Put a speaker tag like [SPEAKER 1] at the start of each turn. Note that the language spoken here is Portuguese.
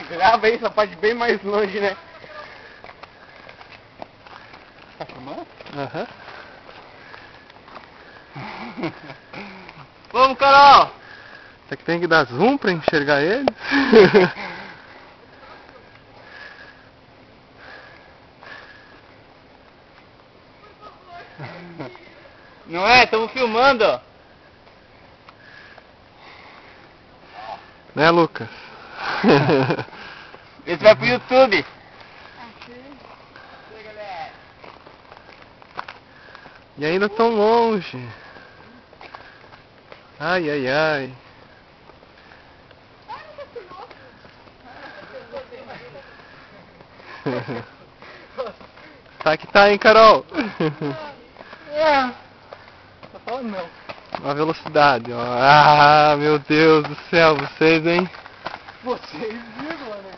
[SPEAKER 1] Grava aí essa parte bem mais longe, né? Tá filmando?
[SPEAKER 2] Aham.
[SPEAKER 1] Vamos, Carol!
[SPEAKER 2] Você que tem que dar zoom pra enxergar ele.
[SPEAKER 1] Não é? Estamos filmando, ó.
[SPEAKER 2] Né, Lucas?
[SPEAKER 1] Esse vai pro YouTube.
[SPEAKER 2] E ainda tão longe. Ai, ai, ai. Tá que tá, hein, Carol?
[SPEAKER 1] É. Tô falando não.
[SPEAKER 2] A velocidade, ó. Ah, meu Deus do céu, vocês, hein?
[SPEAKER 1] Vocês, vírgula, né?